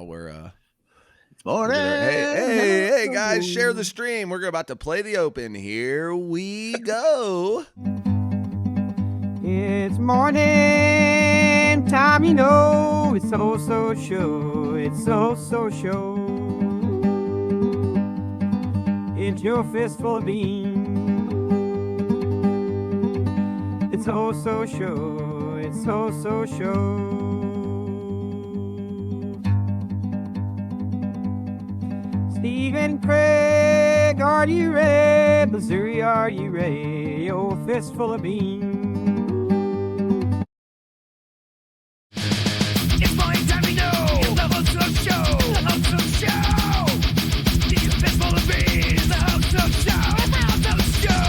we're Morning. Hey, guys, share the stream. We're about to play the open. Here we go. It's morning time, you know. It's HoSo show. It's HoSo show. It's your fistful of beans. It's HoSo show. It's HoSo show. Steve and Craig, are you ready? Missouri, are you ready? Your fistful of beans. It's morning time, you know. It's the HoSo show. The HoSo show. It's your fistful of beans. The HoSo show. The HoSo show.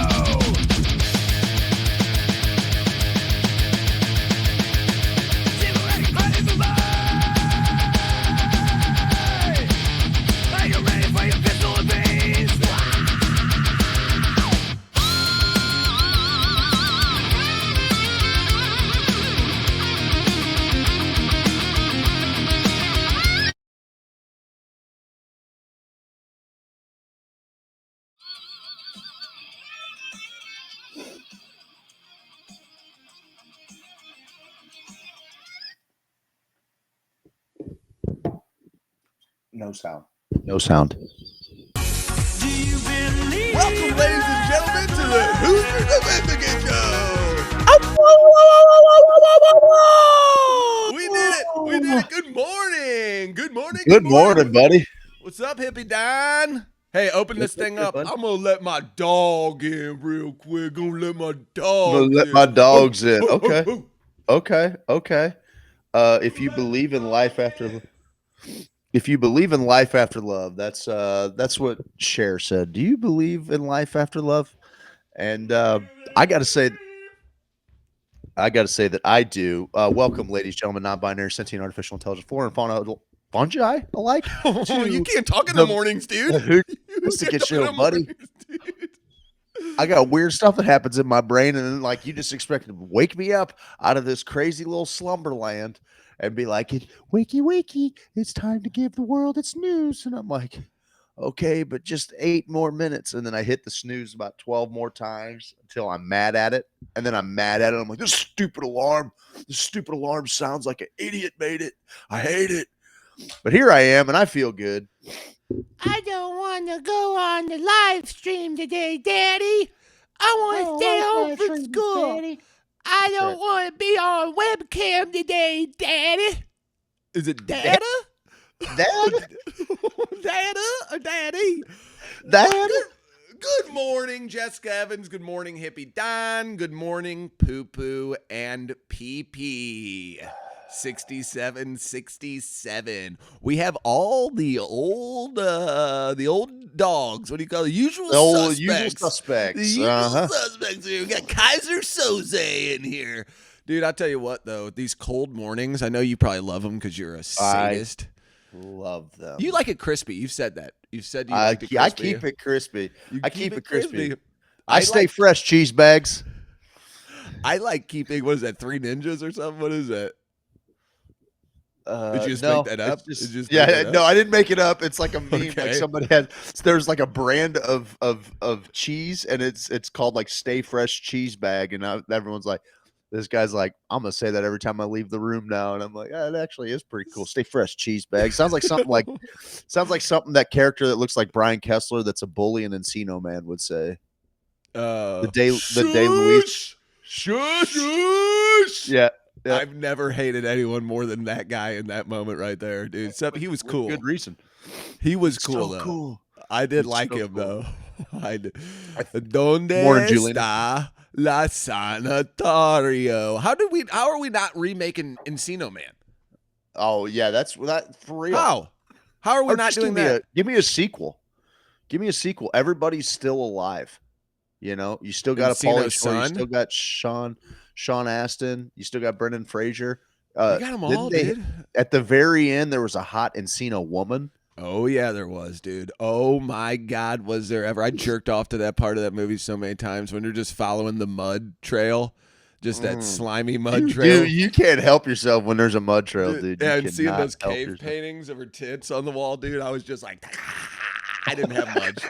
Ready for life. Are you ready for your fistful of beans? No sound. No sound. Welcome, ladies and gentlemen, to the Who's the Mexican Show. We did it. We did it. Good morning. Good morning. Good morning, buddy. What's up, Hippie Don? Hey, open this thing up. bud? I'm going to let my dog in real quick. Gonna let my I'm dog gonna let in. my dogs in. Oh, Okay. oh, oh. Okay. If you believe in life after love, that's what Cher said. Do you believe in life after love? And I gotta say that I do. Welcome, ladies, gentlemen, non-binary, sentient, artificial intelligence, flora and fauna, fungi alike. Oh, you can't talk in the- the mornings, dude. Who You wants to can't get talk in you, the buddy? mornings, dude. I got weird stuff that happens in my brain, and then, like, you just expect to wake me up out of this crazy little slumberland and be like, wakey, it's time to give the world its news. And I'm like, okay, but just 8 more minutes. And then I hit the snooze about 12 more times until I'm mad at it. And then I'm mad at it. I'm like, this stupid alarm sounds like an idiot made it. I hate it. But here I am, and I feel good. I don't want to go on the live stream today, Daddy. I want to stay home from school. I don't want to be on webcam today, Daddy. Is it Dada? Dad? Dada or Daddy? Dad? Good morning, Jessica Evans. Good morning, Hippie Don. Good morning, Poo Poo and Pee Pee. 6767. We have all the old dogs. What do you call it? Usual suspects. Usual suspects. The usual suspects here. We got Kaiser Soze in here. Dude, I'll tell you what, though. These cold mornings, I know you probably love them because you're a sadist. Love them. You like it crispy. You've said that. You've said you like it crispy. I keep it crispy. You I keep it crispy. I I stay like- fresh, cheese bags. I like keeping, what is that, 3 Ninjas or something? What is that? Did you just no, make that up? it's just- Did you just make that up? no, I didn't make it up. It's like a meme. Okay. Like somebody has. There's like a brand of cheese, and it's called like Stay Fresh Cheese Bag, and everyone's like, this guy's like, I'm gonna say that every time I leave the room now, and I'm like, it actually is pretty cool. Stay Fresh Cheese Bag sounds like something something that character that looks like Brian Kessler that's a bully in Encino Man would say. The day Luis. Shush. Yeah. Yeah. I've never hated anyone more than that guy in that moment right there, dude. Except he was cool. Good reason. He was cool, So though. cool. I did He's like so him, cool. though. I did. Donde Morning, Julian. está la sanatorio? How are we not remaking Encino Man? Oh yeah, that's that for real. How are we Or not just doing that? Give me a sequel. Give me a sequel. Everybody's still alive. You know, you still got a Pauly Encino's Shore, you son? still got Sean Astin, you still got Brendan Fraser. You got them all, dude. At the very end, there was a hot Encino woman. Oh, yeah, there was, dude. Oh, my God, was there ever. I jerked off to that part of that movie so many times when they're just following the mud trail. Just that slimy mud trail. Dude, you can't help yourself when there's a mud trail, dude. Yeah, You and seeing cannot those help cave yourself. paintings of her tits on the wall, dude, I was just like, I didn't have much.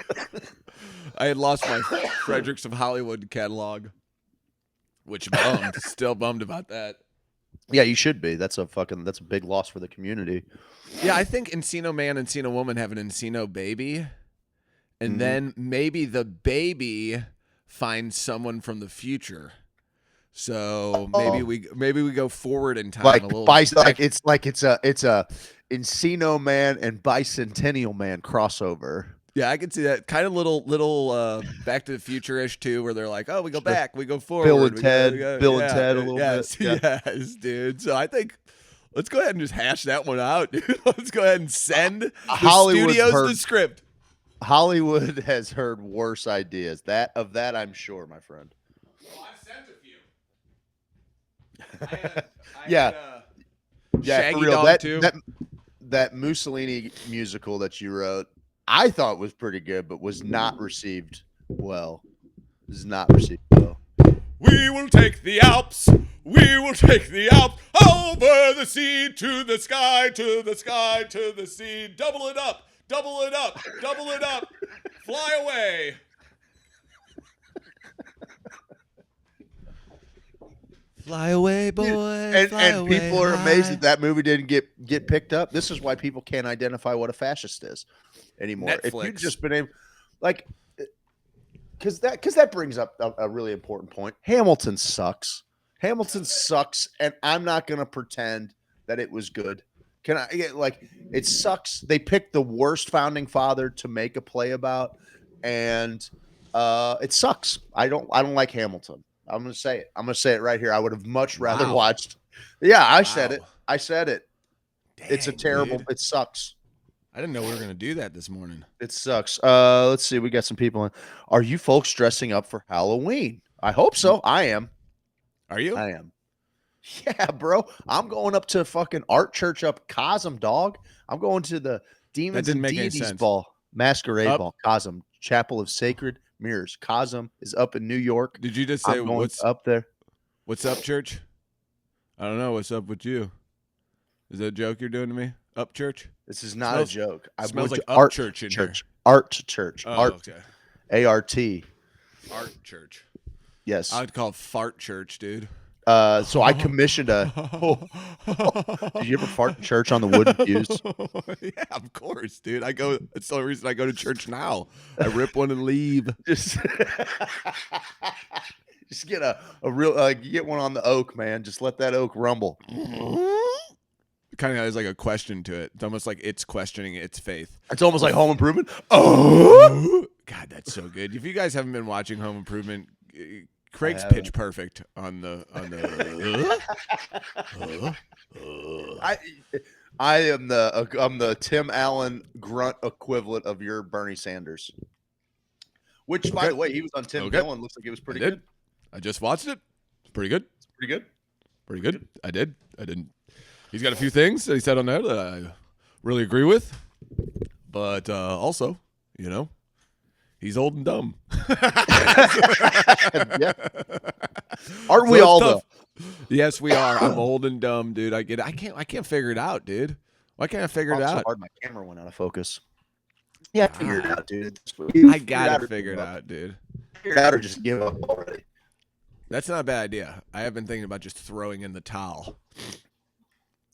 I had lost my Fredericks of Hollywood catalog, which bummed. Still bummed about that. Yeah, you should be. That's a big loss for the community. Yeah, I think Encino Man and Encino Woman have an Encino baby, and then maybe the baby finds someone from the future. So maybe we go forward in time Like a little. it's a Encino Man and Bicentennial Man crossover. Yeah, I can see that kind of little Back to the Future-ish too, where they're like, oh, we go back, we go forward. Bill and we Ted, go, Bill and Ted a little yes, bit. Yeah. Yes, dude. So I think let's go ahead and just hash that one out, dude. Let's go ahead and send the studios the script. Hollywood has heard worse ideas. That I'm sure, my friend. Well, I've sent a few. Yeah, Shaggy for real. Dog too. That Mussolini musical that you wrote, I thought was pretty good, but was not received well. Was not received well. We will take the Alps. We will take the Alps over the sea to the sky, to the sky, to the sea. Double it up, double it up, double it up. Fly away. Fly away, boy. And people are amazed that movie didn't get picked up. This is why people can't identify what a fascist is anymore. Netflix. If you'd just been able, like, because that brings up a really important point. Hamilton sucks. Hamilton sucks, and I'm not gonna pretend that it was good. Can I like it sucks? They picked the worst founding father to make a play about, and it sucks. I don't like Hamilton. I'm gonna say it. I'm gonna say it right here. I would have much rather watched. Yeah, I said it. I said it. Dang, it's a terrible. Dude. It sucks. I didn't know we were gonna do that this morning. It sucks. Let's see. We got some people in. Are you folks dressing up for Halloween? I hope so. I am. Are you? I am. Yeah, bro. I'm going up to fucking art church up Cosm, dog. I'm going to the Demons and Deities ball, masquerade ball, Cosm, Chapel of Sacred Mirrors. Cosm is up in New York. Did you just say what's up there? What's up, church? I don't know. What's up with you? Is that a joke you're doing to me? Up, church? This is not a joke. I smells like art church in church. here. Art church. Oh, art. Okay. A-R-T. Art church. Yes. I would call it fart church, dude. So I commissioned a. Did you ever fart in church on the wooden pews? Yeah, of course, dude. That's the only reason I go to church now. I rip one and leave. Just get a real get one on the oak, man. Just let that oak rumble. It kind of has like a question to it. It's almost like it's questioning its faith. It's almost like Home Improvement. Oh, God, that's so good. If you guys haven't been watching Home Improvement, Craig's pitch perfect on the. I'm the Tim Allen grunt equivalent of your Bernie Sanders. Which, by the way, he was on Tim Dillon. Looks like it was pretty good. I just watched it. It's pretty good. It's pretty good. Pretty good. I didn't. He's got a few things that he said on there that I really agree with, but also, he's old and dumb. Yeah. Aren't we all though? Yes, we are. I'm old and dumb, dude. I get it. I can't figure it out, dude. Why can't I figure it out? So hard my camera went out of focus. Yeah, figure it out, dude. I gotta figure it out, dude. Figure it out or just give up already. That's not a bad idea. I have been thinking about just throwing in the towel.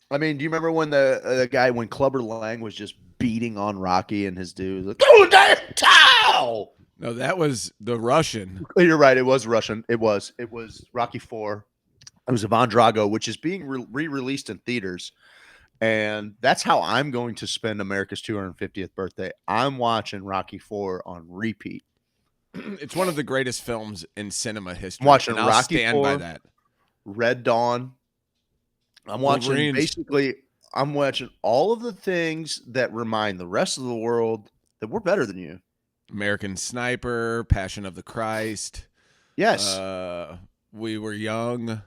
I mean, do you remember when the guy when Clubber Lang was just beating on Rocky and his dude? Like, throw the damn towel! No, that was the Russian. You're right. It was Russian. It was Rocky IV. It was Ivan Drago, which is being re-released in theaters. And that's how I'm going to spend America's 250th birthday. I'm watching Rocky IV on repeat. It's one of the greatest films in cinema history. I'm watching and Rocky I'll stand IV, by that. Red Dawn. I'm watching I'm watching all of the things that remind the rest of the world that we're better than you. American Sniper, Passion of the Christ. Yes. We Were Young.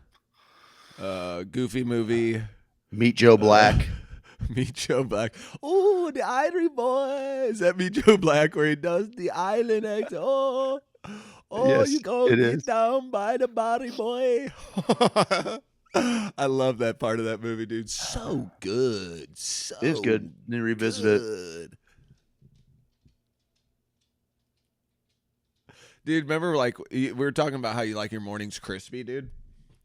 Goofy movie. Meet Joe Black. Meet Joe Black. Oh, the Ivory Boy. Is that Meet Joe Black where he does the island act? Oh, Oh, Yes, you go it get is. down by the body, boy. I love that part of that movie, dude. So good. So It is good. Need to revisit it. good. Dude, remember like we were talking about how you like your mornings crispy, dude?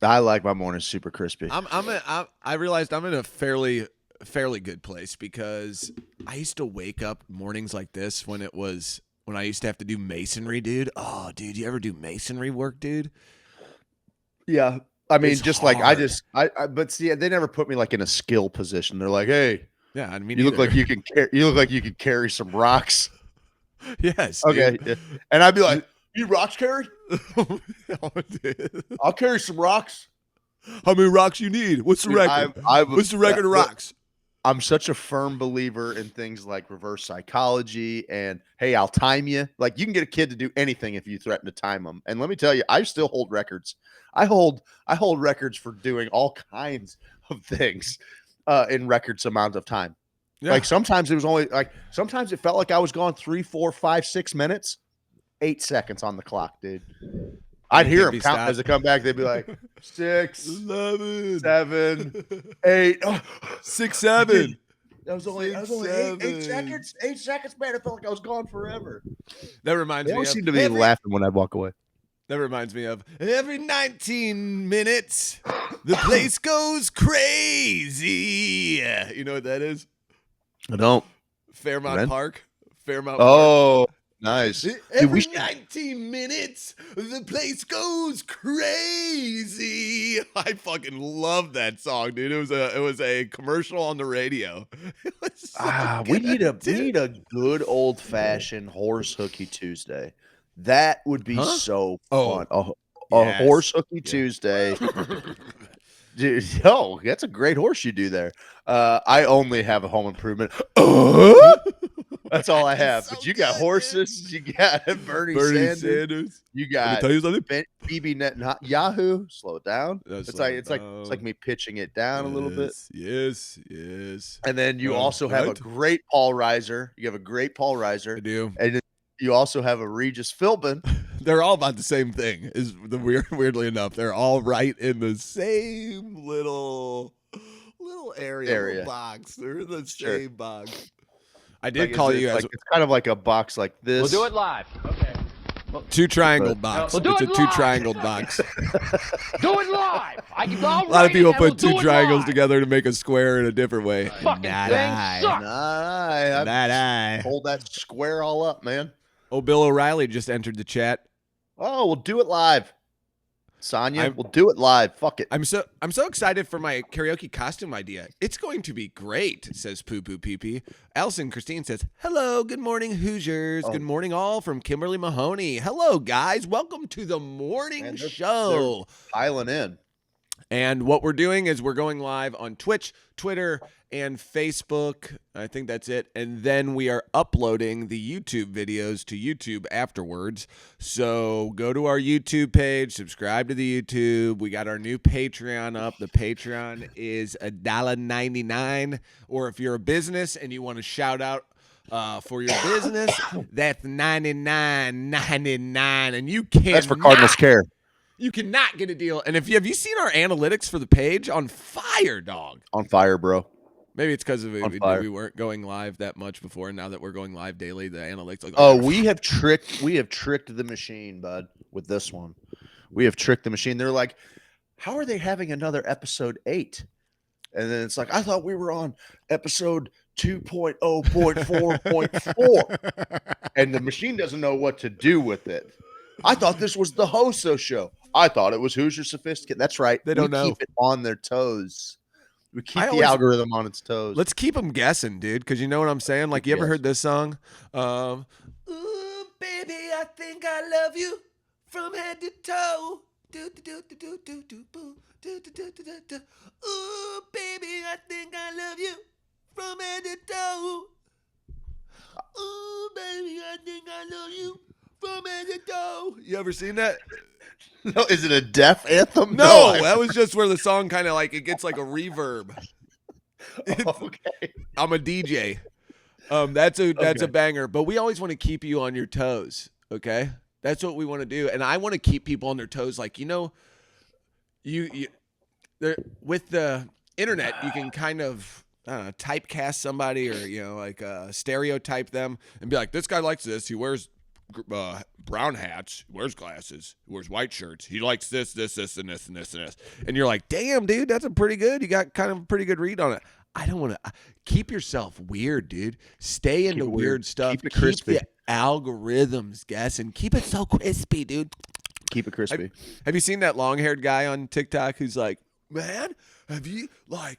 I like my mornings super crispy. I realized I'm in a fairly good place because I used to wake up mornings like this when I used to have to do masonry, dude. Oh, dude, you ever do masonry work, dude? Yeah. I mean, It's just hard. like but see, they never put me like in a skill position. They're like, hey, Yeah, I mean, you look like you can carry some rocks. Yes. Okay. Dude. Yeah. And I'd be like, you rocks carry? Oh, dude. I'll carry some rocks. How many rocks you need? What's the Dude, record? What's the record of look, rocks? I'm such a firm believer in things like reverse psychology and hey, I'll time you. Like you can get a kid to do anything if you threaten to time them. And let me tell you, I still hold records. I hold records for doing all kinds of things in records amount of time. Yeah. Like sometimes it was only like sometimes it felt like I was gone 3, 4, 5, 6 minutes, 8 seconds on the clock, dude. I'd hear them count as they come back. They'd be like 6, 11, 7, 8, 6, 7. That was only 8 seconds. 8 seconds, man. It felt like I was gone forever. That reminds They me always of seem to be laughing when I walk away. That reminds me of every 19 minutes, the place goes crazy. You know what that is? I don't. Fairmount Rent? Park. Fairmount Park. Oh, nice. Dude, Every 19 minutes, the place goes crazy. I fucking love that song, dude. It was a commercial on the radio. It was so we good, need a good old fashioned horse hooky Tuesday. That would be so fun. A yes. horse hooky Tuesday. Dude, that's a great horse you do there. I only have a home improvement. That's all I have. So but you got good, horses. You got Bernie Sanders. You Let me got tell you something. BB Net and Yahoo. Slow it down. No, It's slow like it it's like me pitching it down a little bit. Yes. And then you also have a right. great Paul Reiser. You have a great Paul Reiser. I do. And you also have a Regis Philbin. They're all about the same thing. Is the weirdly enough, they're all right in the same little area. Little box. They're in the same box. I did call you as it's kind of like a box like this. We'll do it live. Okay. two triangled box. We'll do It's a it two live. triangled box. Do it live. A lot of people put two triangles together to make a square in a different way. Fucking thing sucks. I hold that square all up, man. Oh, Bill O'Reilly just entered the chat. Oh, we'll do it live. Sonia, we'll do it live. Fuck it. I'm so excited for my karaoke costume idea. It's going to be great, says Poo Poo Pee Pee. Allison Christine says, hello, good morning, Hoosiers. Good morning, all from Kimberly Mahoney. Hello, guys. Welcome to the morning show. They're piling in. And what we're doing is we're going live on Twitch, Twitter, and Facebook. I think that's it. And then we are uploading the YouTube videos to YouTube afterwards. So go to our YouTube page, subscribe to the YouTube. We got our new Patreon up. The Patreon is $1.99. Or if you're a business and you want to shout out for your business, that's $99.99. And you can't. That's for Cardinals Care. You cannot get a deal. And have you seen our analytics for the page? On fire, dog. On fire, bro. Maybe it's because we weren't going live that much before, and now that we're going live daily, the analytics. Like, we have tricked the machine, bud, with this one. We have tricked the machine. They're like, how are they having another episode 8? And then it's like, I thought we were on episode 2.0.4.4. And the machine doesn't know what to do with it. I thought this was the HoSo show. I thought it was Hoosier Sophisticated. That's right. They don't know. Keep it on their toes. We keep the algorithm on its toes. Let's keep them guessing, dude, because you know what I'm saying? Like, you ever heard this song? Ooh, baby, I think I love you from head to toe. Ooh, baby, I think I love you from head to toe. Ooh, baby, I think I love you from head to toe. You ever seen that? No, is it a deaf anthem? No, that was just where the song kind of like, it gets like a reverb. Okay. I'm a DJ. That's a banger, but we always want to keep you on your toes, okay? That's what we want to do. And I want to keep people on their toes. Like, you know, you there with the internet, you can kind of, I don't know, typecast somebody or, you know, like stereotype them and be like, this guy likes this. He wears brown hats, he wears glasses, he wears white shirts. He likes this, and this, and this, and this. And you're like, damn, dude, that's a pretty good. You got kind of a pretty good read on it. I don't want to keep yourself weird, dude. Stay into weird stuff. Keep it crispy. Keep the algorithms guessing. Keep it so crispy, dude. Keep it crispy. Have you seen that long-haired guy on TikTok who's like, man, have you, like,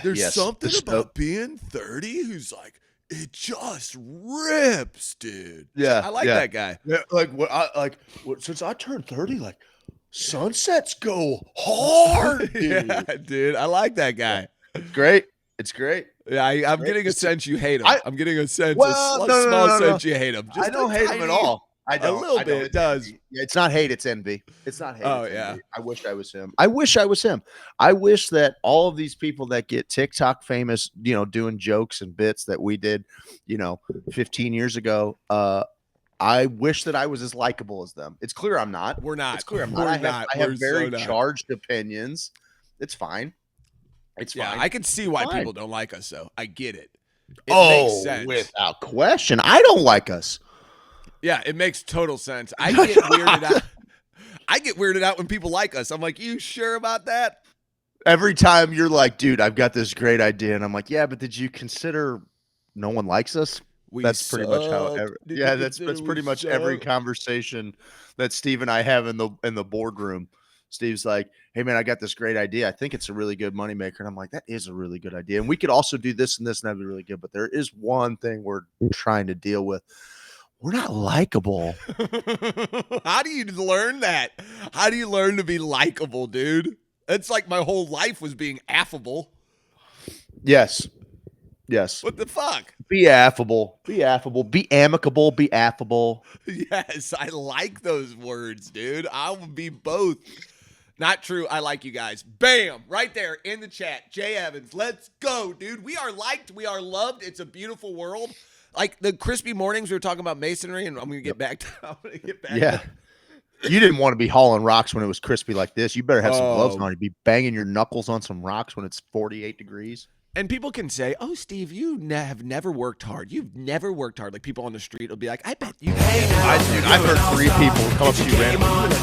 there's something about being 30 who's like, it just rips, dude. Yeah, I like that guy. Yeah, since I turned 30, like, sunsets go hard, dude. Yeah, dude. I like that guy. Great. It's great. Yeah, I'm getting a sense you hate him. I'm getting a sense, Well, a no, small no. sense you hate him. Just I don't hate him at all. I don't. A little bit, it does. Envy. It's not hate, it's envy. It's not hate. Oh, it's yeah. envy. I wish I was him. I wish that all of these people that get TikTok famous, you know, doing jokes and bits that we did, you know, 15 years ago, I wish that I was as likable as them. It's clear I'm not. We're not. It's clear I'm We're not. not. I have We're very so not. charged opinions. It's fine. It's Yeah, fine. I can see why Fine. people don't like us, though. I get it. It makes sense. Without question. I don't like us. Yeah, it makes total sense. I get weirded out. I get weirded out when people like us. I'm like, you sure about that? Every time you're like, dude, I've got this great idea. And I'm like, yeah, but did you consider no one likes us? That's pretty much how. That's pretty much every conversation that Steve and I have in the boardroom. Steve's like, hey man, I got this great idea. I think it's a really good moneymaker. And I'm like, that is a really good idea. And we could also do this and this, and that'd be really good. But there is one thing we're trying to deal with. We're not likable. How do you learn that? How do you learn to be likable, dude? It's like my whole life was being affable. Yes. What the fuck? Be affable. Be affable. Be amicable. Be affable. Yes, I like those words, dude. I will be both. Not true. I like you guys. Bam! Right there in the chat. Jay Evans. Let's go, dude. We are liked. We are loved. It's a beautiful world. Like the crispy mornings, we were talking about masonry, and I'm going to get back to Yeah. You didn't want to be hauling rocks when it was crispy like this. You better have some gloves on. You'd be banging your knuckles on some rocks when it's 48 degrees. And people can say, oh, Steve, you have never worked hard. You've never worked hard. Like people on the street will be like, I bet you. I've heard 3 people come up to you randomly.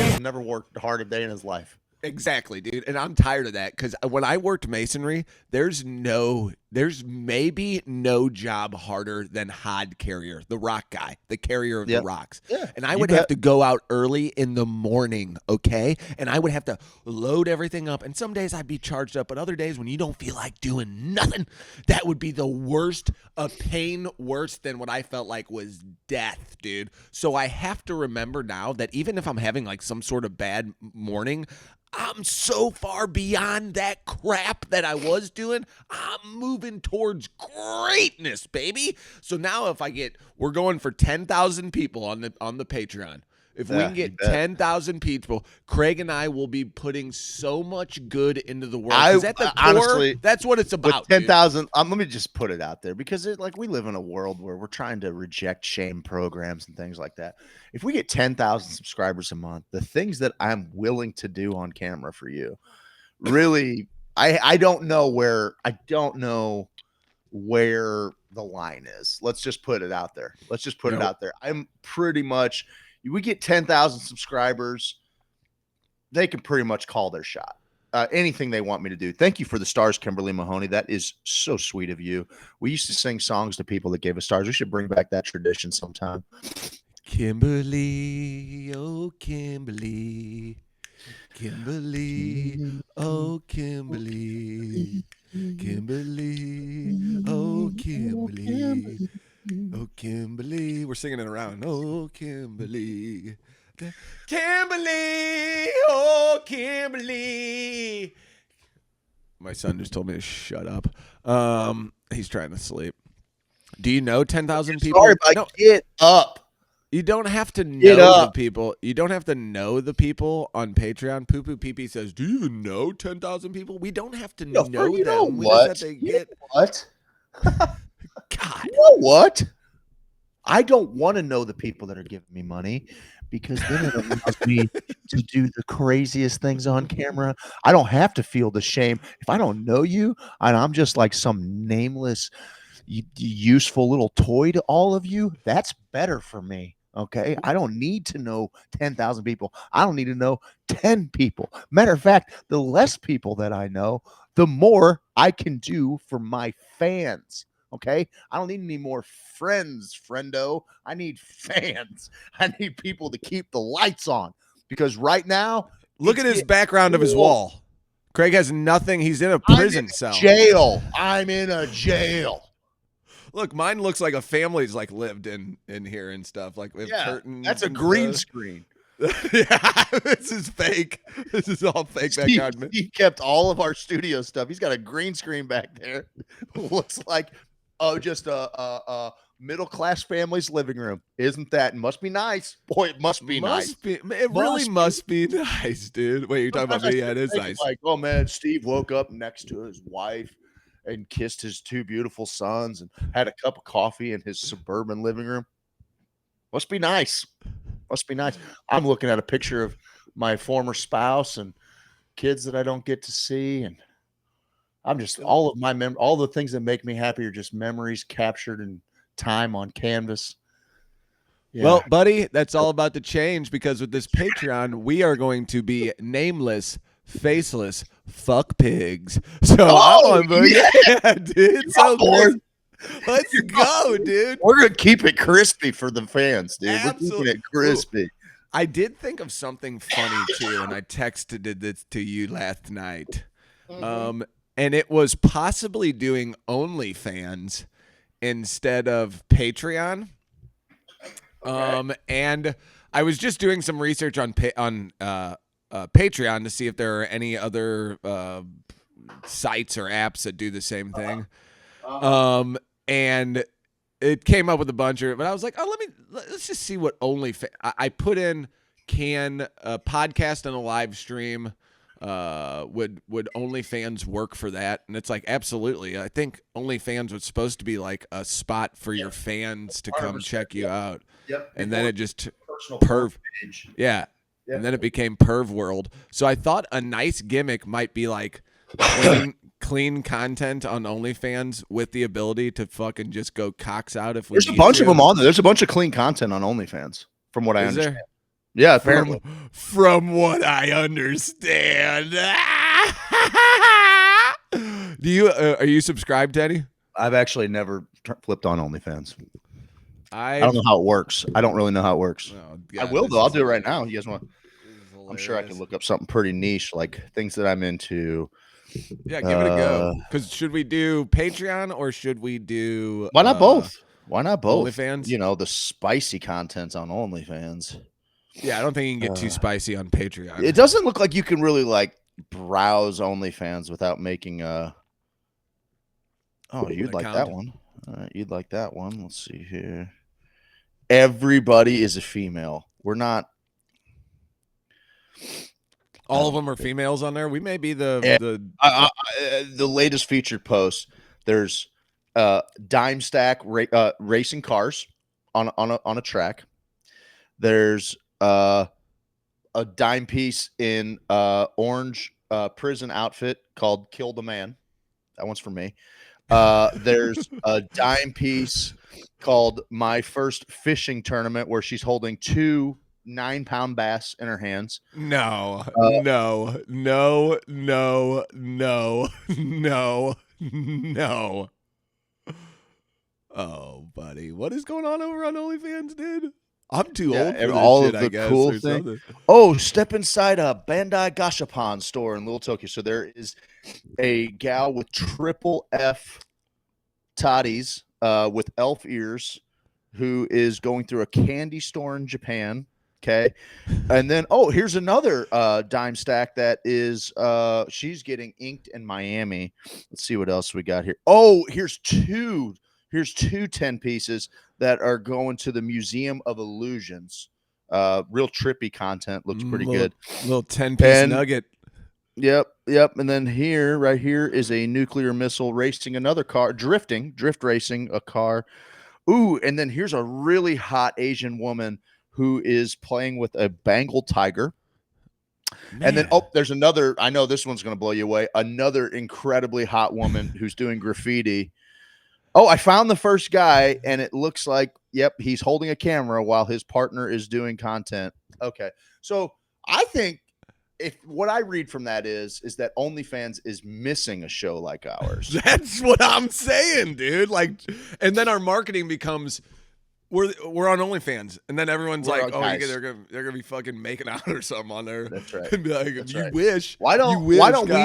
He's never worked hard a day in his life. Exactly, dude. And I'm tired of that because when I worked masonry, there's maybe no job harder than Hod Carrier, the rock guy, the carrier of the rocks. Yeah, and I would have to go out early in the morning, okay? And I would have to load everything up. And some days I'd be charged up, but other days when you don't feel like doing nothing, that would be the worst, a pain worse than what I felt like was death, dude. So I have to remember now that even if I'm having like some sort of bad morning, I'm so far beyond that crap that I was doing. I'm moving towards greatness, baby. So now we're going for 10,000 people on the Patreon. If we can get 10,000 people, Craig and I will be putting so much good into the world. At the core, honestly, that's what it's about. 10,000. Let me just put it out there because we live in a world where we're trying to reject shame programs and things like that. If we get 10,000 subscribers a month, the things that I'm willing to do on camera for you, really, I don't know where the line is. Let's just put it out there. I'm pretty much. We get 10,000 subscribers, they can pretty much call their shot. Anything they want me to do. Thank you for the stars, Kimberly Mahoney. That is so sweet of you. We used to sing songs to people that gave us stars. We should bring back that tradition sometime. Kimberly, oh Kimberly, Kimberly, oh Kimberly, Kimberly, oh Kimberly. Oh, Kimberly. We're singing it around. Oh, Kimberly. Kimberly. Oh, Kimberly. My son just told me to shut up. He's trying to sleep. Do you know 10,000 people? Sorry, but get up. You don't have to know the people. You don't have to know the people on Patreon. Poo Poo Pee Pee says, do you even know 10,000 people? We don't have to know them. You know we what? just have to get... What? God. You know what? I don't want to know the people that are giving me money because then it allows me to do the craziest things on camera. I don't have to feel the shame if I don't know you and I'm just like some nameless, useful little toy to all of you. That's better for me. Okay. I don't need to know 10,000 people. I don't need to know 10 people. Matter of fact, the less people that I know, the more I can do for my fans. Okay. I don't need any more friends, friendo. I need fans. I need people to keep the lights on because right now, Look at his background of his wall. Craig has nothing. He's in a prison cell. Jail. I'm in a jail. Look, mine looks like a family's like lived in here and stuff. Like with curtains. That's a green screen. Yeah, this is fake. This is all fake background. He kept all of our studio stuff. He's got a green screen back there. Looks like just a middle class family's living room. Isn't that? It must be nice. Boy, it must be nice. It really must be nice, dude. Wait, you're talking about me? Yeah, it is nice. Like, oh man, Steve woke up next to his wife and kissed his two beautiful sons and had a cup of coffee in his suburban living room. Must be nice. Must be nice. I'm looking at a picture of my former spouse and kids that I don't get to see, and I'm just all the things that make me happy are just memories captured in time on canvas. Yeah. Well, buddy, that's all about to change because with this Patreon, we are going to be nameless, faceless fuck pigs. So I'm on board. Yeah, dude. So let's go, dude. We're gonna keep it crispy for the fans, dude. Absolutely. We're keeping it crispy. I did think of something funny too, and I texted this to you last night. And it was possibly doing OnlyFans instead of Patreon. Okay. And I was just doing some research on Patreon to see if there are any other sites or apps that do the same thing. And it came up with a bunch of it, but I was like, let's just see what OnlyFans. I put in, can a podcast and a live stream would OnlyFans work for that? And it's like, absolutely. I think OnlyFans was supposed to be like a spot for your fans to come check you out. Yep. And then it just page. Yeah. Yep. And then it became Perv World. So I thought a nice gimmick might be like clean content on OnlyFans with the ability to fucking just go cocks out if we There's a bunch of them on there. There's a bunch of clean content on OnlyFans, from what I understand. Yeah, apparently. From what I understand. Do you are you subscribed to any? I've actually never flipped on OnlyFans. I don't know how it works. I don't really know how it works. Oh, God, I will though. I'll do it right now. You guys want? I'm sure I can look up something pretty niche, like things that I'm into. Yeah, give it a go. Because should we do Patreon or should we do? Why not both? Why not both? OnlyFans. You know, the spicy content's on OnlyFans. Yeah, I don't think you can get too spicy on Patreon. It doesn't look like you can really like browse OnlyFans without making a. Oh, you'd like that one. All right, you'd like that one. Let's see here. Everybody is a female. We're not. All of them are females on there. We may be the latest featured post. There's dime stack racing cars on a track. There's a dime piece in orange prison outfit called "Kill the Man." That one's for me. There's a dime piece called "My First Fishing Tournament," where she's holding 2 9-pound bass in her hands. No. Oh, buddy, what is going on over on OnlyFans, dude? I'm too old for this all shit, of the I guess. cool thing. Oh, step inside a Bandai Gashapon store in Little Tokyo. So there is a gal with triple F toddies with elf ears who is going through a candy store in Japan. Okay. And then, here's another dime stack that is she's getting inked in Miami. Let's see what else we got here. Oh, here's two 10 pieces that are going to the Museum of Illusions. Real trippy content. Looks pretty good. Little 10-piece nugget. Yep. And then right here is a nuclear missile racing another car, drift racing a car Ooh, and then here's a really hot Asian woman who is playing with a Bengal tiger. And then, there's another. I know this one's going to blow you away. Another incredibly hot woman who's doing graffiti. Oh, I found the first guy, and it looks like, yep, he's holding a camera while his partner is doing content. Okay, so I think if what I read from that is that OnlyFans is missing a show like ours. That's what I'm saying, dude. Like, and then our marketing becomes we're on OnlyFans, and then everyone's like, oh, they're gonna be fucking making out or something on there. That's right. And be like, That's you right. wish. Why don't we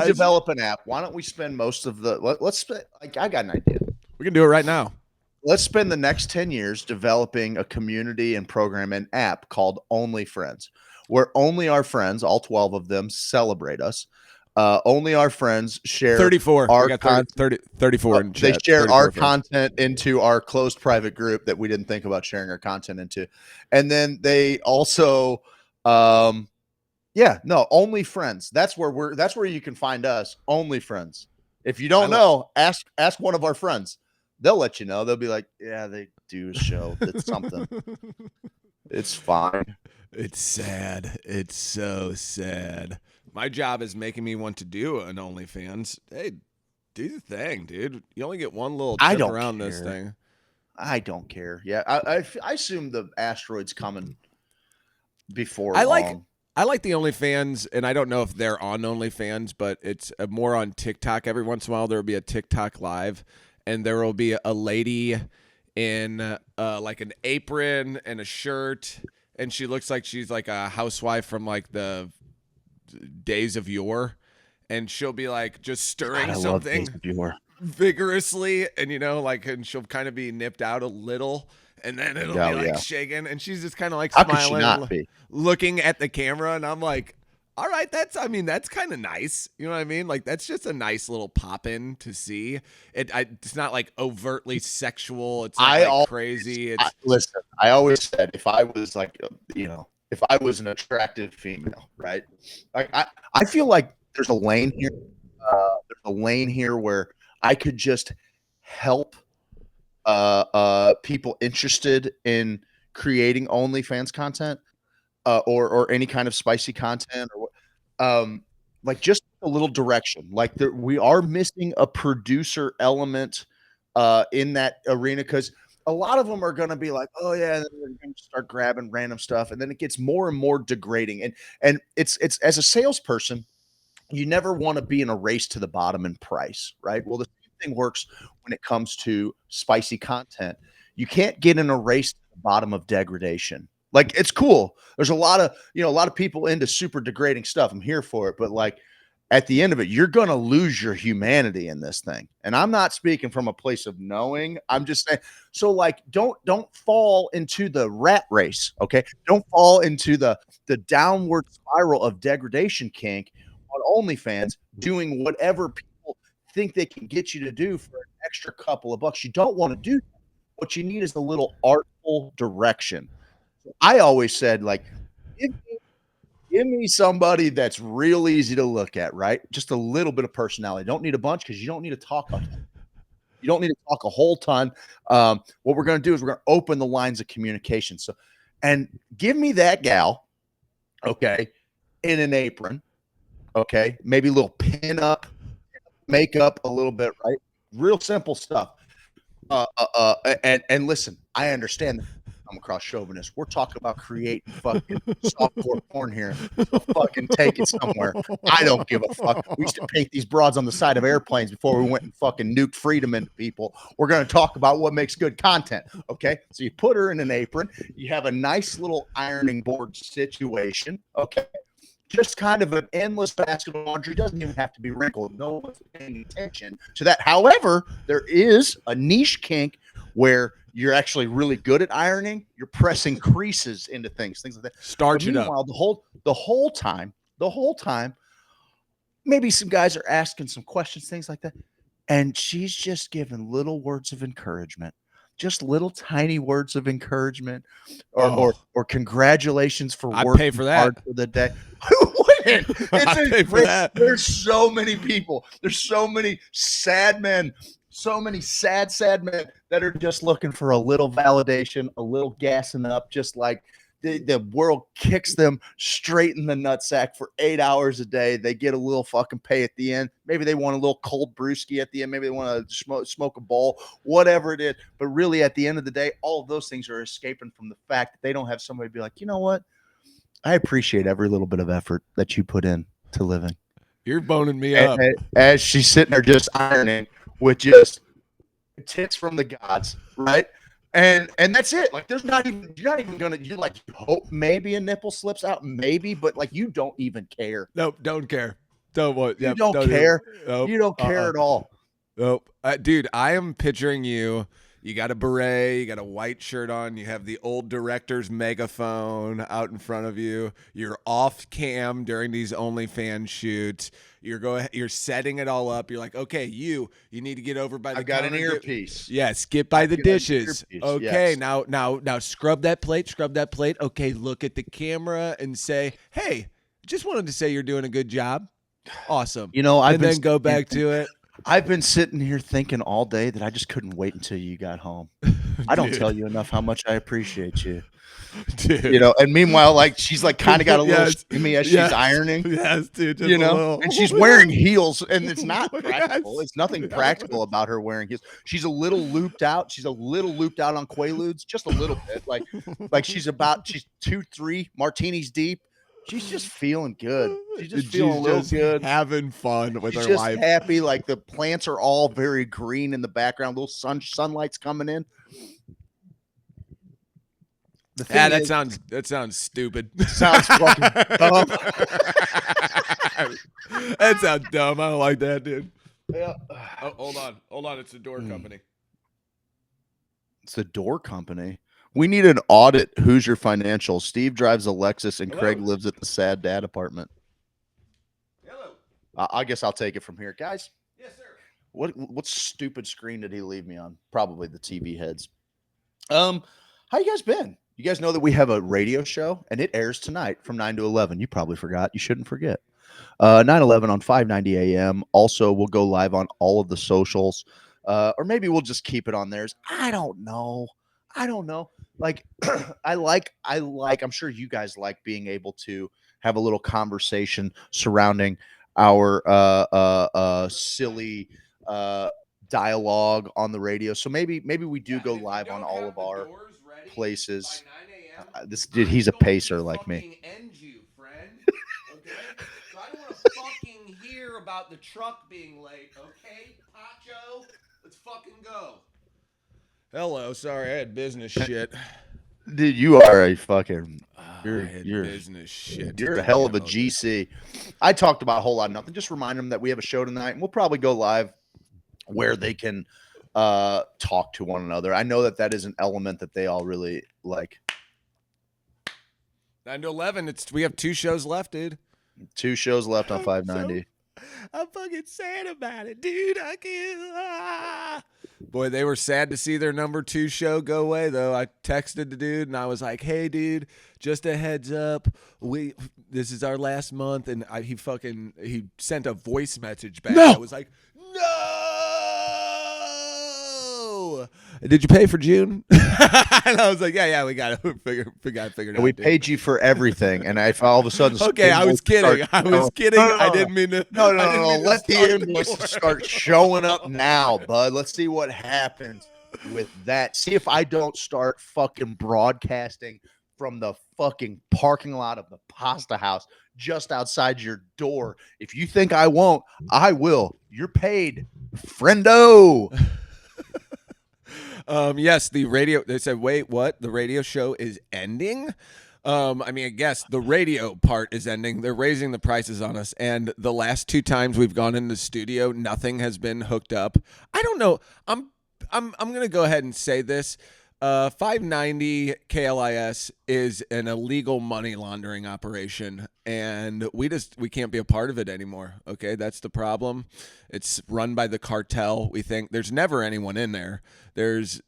develop an app? Why don't we spend most of the let's spend, like, I got an idea. We can do it right now. Let's spend the next 10 years developing a community and program and app called Only Friends, where only our friends, all 12 of them, celebrate us. Only our friends share 34. Our we got 34 in they chat. share our content into our closed private group that we didn't think about sharing our content into. And then they also Only Friends. That's where you can find us. Only Friends. If you don't know, ask one of our friends. They'll let you know. They'll be like, yeah, they do a show. It's something. It's fine. It's sad. It's so sad. My job is making me want to do an OnlyFans. Hey, do the thing, dude. You only get one little trip around this thing. I don't care. Yeah, I assume the asteroid's coming before I long. like the OnlyFans, and I don't know if they're on OnlyFans, but it's more on TikTok. Every once in a while, there will be a TikTok live, and there will be a lady in like an apron and a shirt, and she looks like she's like a housewife from like the days of yore, and she'll be like just stirring something vigorously, and and she'll kind of be nipped out a little, and then it'll be like shaking, and she's just kind of like smiling, looking at the camera, and I'm like, all right, that's kind of nice. You know what I mean? Like, that's just a nice little pop in to see. It's not like overtly sexual. It's not crazy. Listen, I always said if I was like, if I was an attractive female, right? I feel like there's a lane here. There's a lane here where I could just help people interested in creating OnlyFans content. Or any kind of spicy content, or like just a little direction. Like we are missing a producer element in that arena, because a lot of them are going to be like, oh yeah, and then they're going to start grabbing random stuff, and then it gets more and more degrading. And it's as a salesperson, you never want to be in a race to the bottom in price, right? Well, the same thing works when it comes to spicy content. You can't get in a race to the bottom of degradation. Like, it's cool. There's a lot of people into super degrading stuff. I'm here for it. But like, at the end of it, you're going to lose your humanity in this thing. And I'm not speaking from a place of knowing. I'm just saying, so like, don't fall into the rat race. Okay. Don't fall into the downward spiral of degradation kink on OnlyFans, doing whatever people think they can get you to do for an extra couple of bucks. You don't want to do that. What you need is a little artful direction. I always said, like, give me somebody that's real easy to look at, right? Just a little bit of personality. Don't need a bunch, because you don't need to talk a ton. You don't need to talk a whole ton. What we're going to do is we're going to open the lines of communication. So, and give me that gal, okay, in an apron, okay, maybe a little pin up, makeup a little bit, right? Real simple stuff. And listen, I understand that I'm a cross chauvinist. We're talking about creating fucking softcore porn here. So fucking take it somewhere. I don't give a fuck. We used to paint these broads on the side of airplanes before we went and fucking nuked freedom into people. We're going to talk about what makes good content. Okay. So you put her in an apron. You have a nice little ironing board situation. Okay. Just kind of an endless basket of laundry. Doesn't even have to be wrinkled. No one's paying attention to that. However, there is a niche kink where you're actually really good at ironing. You're pressing creases into things like that. Starch it up. The whole time, maybe some guys are asking some questions, things like that, and she's just giving little words of encouragement, just little tiny words of encouragement, or congratulations for working hard for the day. Who wouldn't? I pay for that. There's so many people. There's so many sad men So many sad, sad men that are just looking for a little validation, a little gassing up, just like the world kicks them straight in the nutsack for 8 hours a day. They get a little fucking pay at the end. Maybe they want a little cold brewski at the end. Maybe they want to smoke a bowl, whatever it is. But really, at the end of the day, all of those things are escaping from the fact that they don't have somebody be like, you know what? I appreciate every little bit of effort that you put in to living. You're boning me up. As she's sitting there just ironing with just tits from the gods, right? And that's it. Like, you're not even gonna. You're like, you hope maybe a nipple slips out, maybe, but like, you don't even care. Nope, don't care. Don't want. You don't care. Nope, you don't care at all. Nope, dude. I am picturing you. You got a beret, you got a white shirt on, you have the old director's megaphone out in front of you. You're off cam during these OnlyFans shoots. You're setting it all up. You're like, okay, you need to get over by the I've got an counter. earpiece. Yes, get by the dishes. Okay, yes. now scrub that plate. Okay, look at the camera and say, hey, just wanted to say you're doing a good job. Awesome. You know, and then go back to it. I've been sitting here thinking all day that I just couldn't wait until you got home. I don't tell you enough how much I appreciate you. Dude. You know, and meanwhile, like, she's like kind of got a little steamy as she's ironing. Yes, dude. You know, and she's wearing heels, and it's not practical. Yes. It's nothing practical about her wearing heels. She's a little looped out. She's a little looped out on Quaaludes, just a little bit. Like she's 2-3 martinis deep. She's just feeling good. She's just feeling a little good. Having fun with She's her just life. happy. Like, the plants are all very green in the background. Little sunlight's coming in. That sounds stupid. Sounds fucking dumb. That sounds dumb. I don't like that, dude. Yeah. Oh, hold on. It's a door company. It's a door company. We need an audit. Who's your financial? Steve drives a Lexus, and Hello. Craig lives at the sad dad apartment. Hello. I guess I'll take it from here, guys. Yes, sir. What stupid screen did he leave me on? Probably the TV heads. How you guys been? You guys know that we have a radio show, and it airs tonight from 9 to 11. You probably forgot. You shouldn't forget. 9/11 on 590 AM. Also, we'll go live on all of the socials, or maybe we'll just keep it on theirs. I don't know. Like, I'm sure you guys like being able to have a little conversation surrounding our silly dialogue on the radio. So maybe we do go live on all of our places. He's a pacer like me. End you, friend. Okay? So I don't want to fucking hear about the truck being late. Okay, Pacho? Let's fucking go. Hello, sorry, I had business shit. Dude, you are a fucking. You're business shit. You're a hell of a GC. I talked about a whole lot of nothing. Just remind them that we have a show tonight, and we'll probably go live where they can talk to one another. I know that is an element that they all really like. 9 to 11. We have 2 shows left, dude. 2 shows left on 590. I'm fucking sad about it, dude. I can't. Boy, they were sad to see their number 2 show go away, though. I texted the dude, and I was like, hey, dude, just a heads up. This is our last month. And he sent a voice message back. No. I was like, no. Did you pay for June? And I was like, yeah, we got it. Figured out. We paid you for everything, and if all of a sudden, okay, I was kidding. No. I didn't mean to. No. Let the invoices start showing up now, bud. Let's see what happens with that. See if I don't start fucking broadcasting from the fucking parking lot of the pasta house just outside your door. If you think I won't, I will. You're paid, friendo. Yes, the radio. They said, wait, what? The radio show is ending? I guess the radio part is ending. They're raising the prices on us, and the last 2 times we've gone in the studio, nothing has been hooked up. I don't know. I'm gonna go ahead and say this. 590 KLIS is an illegal money laundering operation, and we can't be a part of it anymore. Okay, that's the problem. It's run by the cartel. We think there's never anyone in there. There's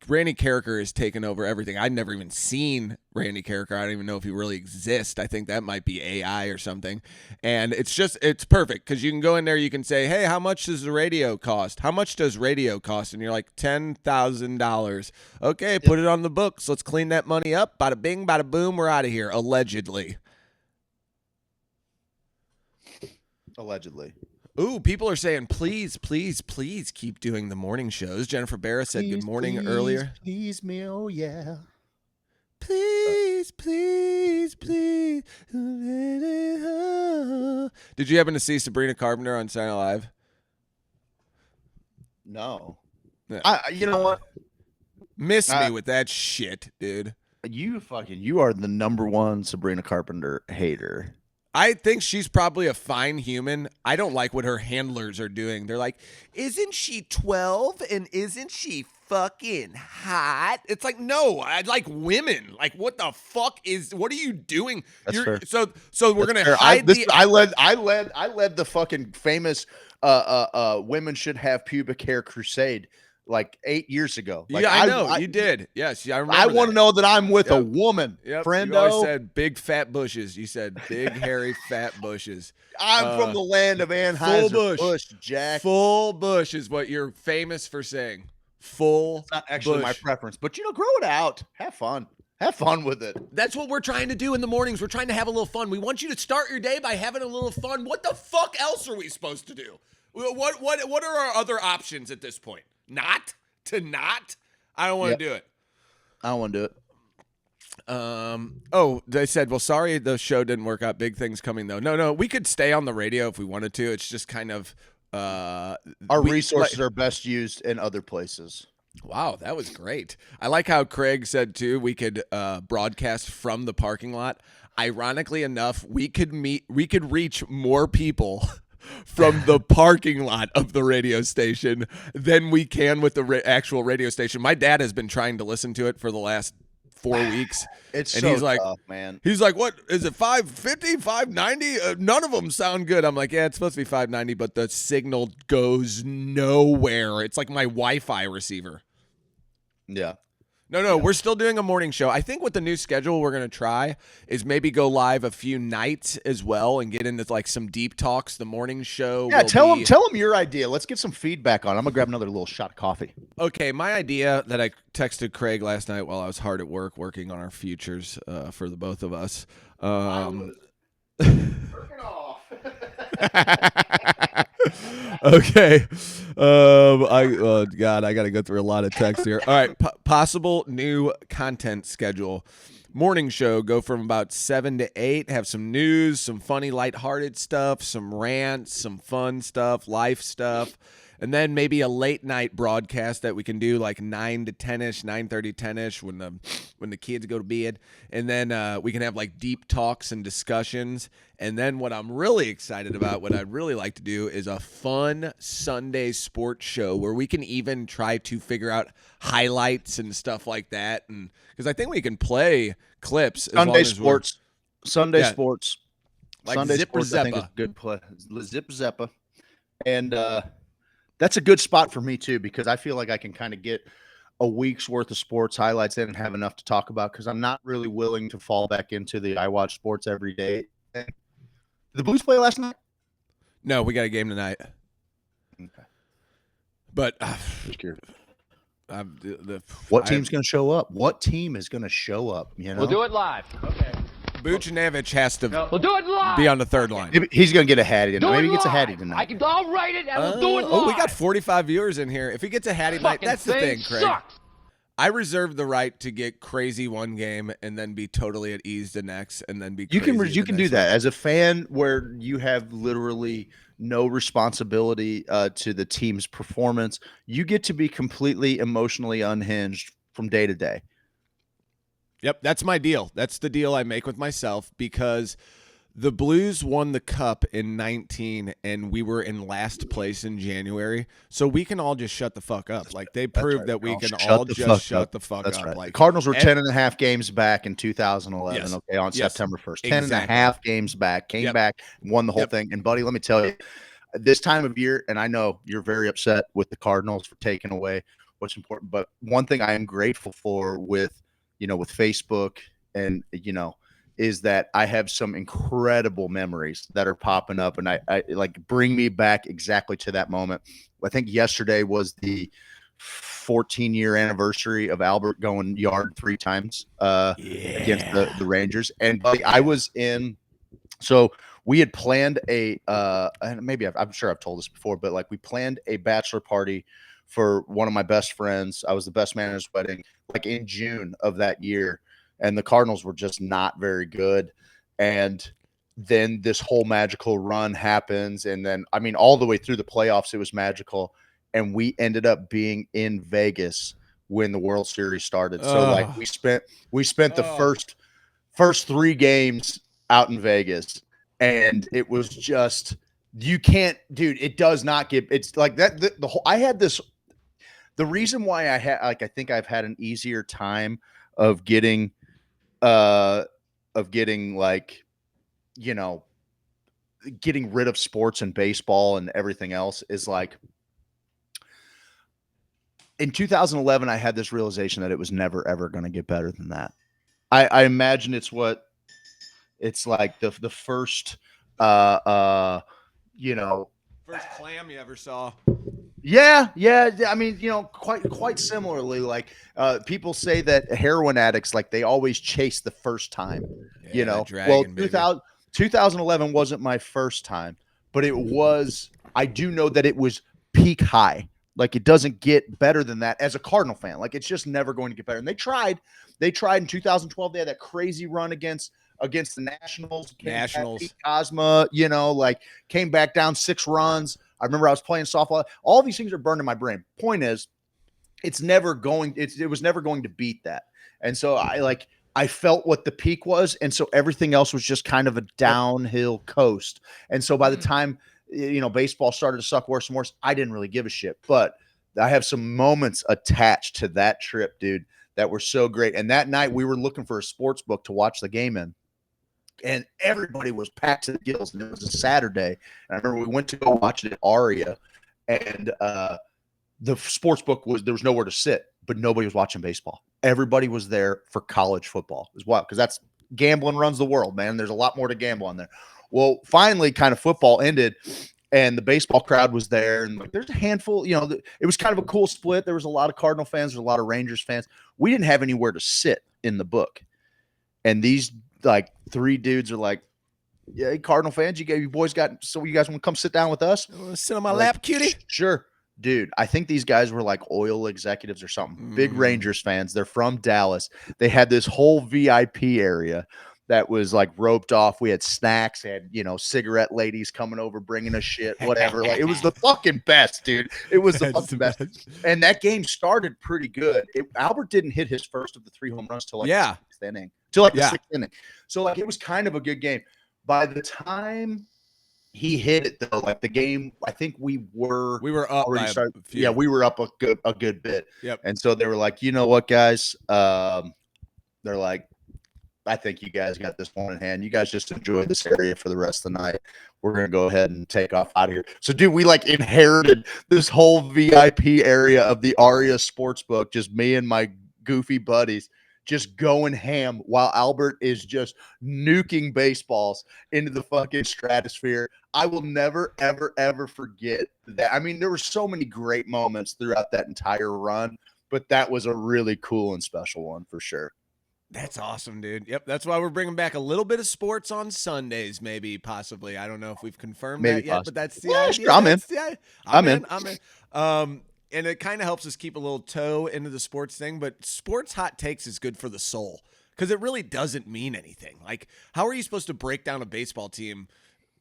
Randy Carricker has taken over everything. I'd never even seen Randy Carricker. I don't even know if he really exists. I think that might be AI or something. And it's perfect because you can go in there, you can say, hey, how much does the radio cost? How much does radio cost? And you're like, $10,000. Okay, put it on the books. Let's clean that money up. Bada bing, bada boom, we're out of here, allegedly. Allegedly. Ooh, people are saying, please, please, please keep doing the morning shows. Jennifer Barra said good morning earlier. Please me, oh yeah. Please, please, please. Did you happen to see Sabrina Carpenter on Saturday Night Live? No. Yeah. You know what? Miss me with that shit, dude. You are the number one Sabrina Carpenter hater. I think she's probably a fine human. I don't like what her handlers are doing. They're like, isn't she 12 and isn't she fucking hot? It's like, no, I like women. Like, what the fuck what are you doing? That's fair. So we're going to hide I led the fucking famous women should have pubic hair crusade like 8 years ago. Like, yeah, I know. You did. Yes, I remember I want to know that I'm with a woman, friendo. You always said big fat bushes. You said big, hairy, fat bushes. I'm from the land of Anheuser-Busch, Jack. Full bush is what you're famous for saying. Full It's not actually bush. my preference, but, grow it out. Have fun. Have fun with it. That's what we're trying to do in the mornings. We're trying to have a little fun. We want you to start your day by having a little fun. What the fuck else are we supposed to do? What are our other options at this point? Not? I don't want to do it. I don't want to do it. They said, well, sorry the show didn't work out. Big things coming, though. No, we could stay on the radio if we wanted to. It's just kind of... our resources are best used in other places. Wow, that was great. I like how Craig said, too, we could broadcast from the parking lot. Ironically enough, we could reach more people from the parking lot of the radio station than we can with the actual radio station. My dad has been trying to listen to it for the last 4 weeks. He's like, tough, man. He's like, what is it, 550, 590? None of them sound good. I'm like, yeah, it's supposed to be 590, but the signal goes nowhere. It's like my Wi-Fi receiver. Yeah. No, we're still doing a morning show. I think with the new schedule we're going to try is maybe go live a few nights as well and get into like some deep talks. The morning show. Yeah, tell them your idea. Let's get some feedback on it. I'm going to grab another little shot of coffee. Okay, my idea that I texted Craig last night while I was hard at work working on our futures for the both of us. Okay. God, I got to go through a lot of text here. All right. Possible new content schedule. Morning show, go from about 7 to 8, have some news, some funny, lighthearted stuff, some rants, some fun stuff, life stuff. And then maybe a late night broadcast that we can do like 9 to 10ish, 9:30, 10ish when the kids go to bed. And then we can have like deep talks and discussions. And then what I'm really excited about, what I'd really like to do is a fun Sunday sports show where we can even try to figure out highlights and stuff like that. And because I think we can play clips. Sunday sports. Like Sunday Zipper sports, I think, is Zeppa. a good play. Zip Zeppa. And that's a good spot for me, too, because I feel like I can kind of get a week's worth of sports highlights in and have enough to talk about because I'm not really willing to fall back into the I watch sports every day. Did the Blues play last night? No, we got a game tonight. Okay. But what team's going to show up? What team is going to show up? You know? We'll do it live. Okay. Buchnevich has to We'll do it live. be on the third line. He's going to get a Hattie tonight. Do Maybe it he gets a live. Hattie tonight. I'll write it and we'll do it live. Oh, we got 45 viewers in here. If he gets a Hattie night, that's the thing, Craig. Sucks. I reserve the right to get crazy one game and then be totally at ease the next, and then be You crazy can the do next that one. as a fan, where you have literally no responsibility to the team's performance. You get to be completely emotionally unhinged from day to day. Yep, that's my deal. That's the deal I make with myself because the Blues won the cup in 19 and we were in last place in January. So we can all just shut the fuck up. Like they proved that we can all just shut the fuck That's up. right. Like the Cardinals were 10 and a half games back in 2011. Yes. Okay, on Yes. September 1st. 10 and a Exactly. half games back, came Yep. back, won the whole Yep. thing. And buddy, let me tell you, this time of year, and I know you're very upset with the Cardinals for taking away what's important. But one thing I am grateful for with Facebook and is that I have some incredible memories that are popping up, and I like bring me back exactly to that moment. I think yesterday was the 14-year anniversary of Albert going yard 3 times against the Rangers. And buddy, I was in, so we had planned and maybe I'm sure I've told this before, but like we planned a bachelor party for one of my best friends. I was the best man at his wedding, like in June of that year. And the Cardinals were just not very good. And then this whole magical run happens. And then, I mean, all the way through the playoffs, it was magical. And we ended up being in Vegas when the World Series started. So like we spent the first 3 games out in Vegas, and it was just, you can't, dude, it does not get, it's like that. The whole, I had this, the reason why I think I've had an easier time of getting like, getting rid of sports and baseball and everything else is like, in 2011, I had this realization that it was never, ever going to get better than that. I imagine it's like the first, First clam you ever saw. Yeah. I mean, quite similarly, like people say that heroin addicts, like they always chase the first time, Dragon, well, 2011 wasn't my first time, but it was, I do know that it was peak high. Like it doesn't get better than that as a Cardinal fan. Like it's just never going to get better. And they tried in 2012. They had that crazy run against the Nationals. Cosma, like came back down 6 runs. I remember I was playing softball. All these things are burned in my brain. Point is, it was never going to beat that. And so I felt what the peak was. And so everything else was just kind of a downhill coast. And so by the time, baseball started to suck worse and worse, I didn't really give a shit. But I have some moments attached to that trip, dude, that were so great. And that night we were looking for a sports book to watch the game in. And everybody was packed to the gills, and it was a Saturday. And I remember we went to go watch it at Aria, and the sports book there was nowhere to sit, but nobody was watching baseball. Everybody was there for college football as well, because that's gambling runs the world, man. There's a lot more to gamble on there. Well, finally, kind of football ended, and the baseball crowd was there, and like there's a handful. It was kind of a cool split. There was a lot of Cardinal fans, there's a lot of Rangers fans. We didn't have anywhere to sit in the book, and these like 3 dudes are like, "Yeah, Cardinal fans, you boys so you guys want to come sit down with us? Sit on my lap, cutie." Sure. Dude, I think these guys were like oil executives or something. Big Rangers fans. They're from Dallas. They had this whole VIP area that was like roped off. We had snacks, had, cigarette ladies coming over, bringing us shit, whatever. Like it was the fucking best, dude. It was the fucking best. And that game started pretty good. Albert didn't hit his first of the 3 home runs till like the 6th inning. The 6th inning. So like it was kind of a good game. By the time he hit it though, like the game, I think we were up already by started. a few. Yeah, we were up a good bit. Yep. And so they were like, you know what, guys? They're like, I think you guys got this one in hand. You guys just enjoy this area for the rest of the night. We're going to go ahead and take off out of here. So, dude, we like inherited this whole VIP area of the Aria Sportsbook, just me and my goofy buddies just going ham while Albert is just nuking baseballs into the fucking stratosphere. I will never, ever, ever forget that. I mean, there were so many great moments throughout that entire run, but that was a really cool and special one for sure. That's awesome, dude. Yep, that's why we're bringing back a little bit of sports on Sundays, maybe, possibly. I don't know if we've confirmed that yet, but that's the idea. Sure, I'm in. I'm in. And it kind of helps us keep a little toe into the sports thing, but sports hot takes is good for the soul because it really doesn't mean anything. Like, how are you supposed to break down a baseball team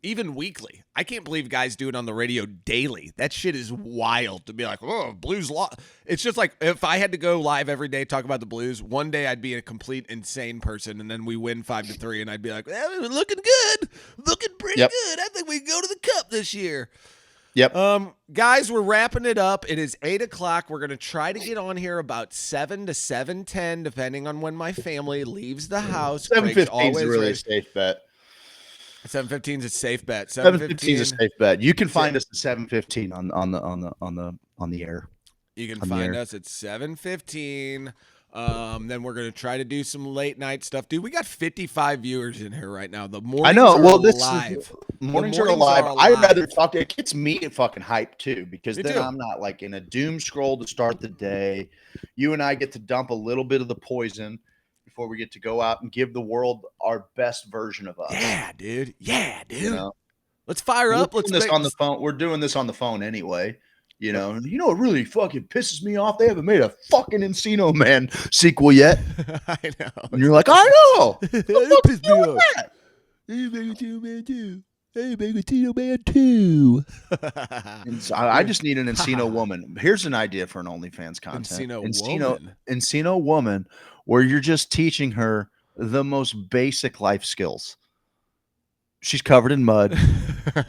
even weekly? I can't believe guys do it on the radio daily. That shit is wild to be like, oh, Blues lost. It's just like if I had to go live every day, talk about the Blues, one day I'd be a complete insane person, and then we win 5-3, and I'd be like, we're looking good. Looking pretty good. I think we can go to the Cup this year. Yep. Guys, we're wrapping it up. It is 8:00. We're going to try to get on here about 7 to 7:10, depending on when my family leaves the house. 7:15 is really a safe bet. 7:15 is a safe bet. 7:15 is a safe bet. You can find us at 7:15 on the air. You can On the find air. us at 7:15. Then we're gonna try to do some late night stuff, dude. We got 55 viewers in here right now. The mornings I know. are Well, alive. mornings The are mornings alive. are I'd rather alive. talk to it. Gets me fucking hyped too, because Me then too. I'm not like in a doom scroll to start the day. You and I get to dump a little bit of the poison before we get to go out and give the world our best version of us. Yeah, dude. Yeah, dude. You know, Let's fire we're up. doing Let's this make on the phone. We're doing this on the phone anyway. You know, what really fucking pisses me off? They haven't made a fucking Encino Man sequel yet. I know. And you're like, I know. It pissed me off. That? Hey, make Encino Man 2. Hey, make Encino Man 2. And so I just need an Encino woman. Here's an idea for an OnlyFans content. Encino woman. Encino woman, where you're just teaching her the most basic life skills. She's covered in mud.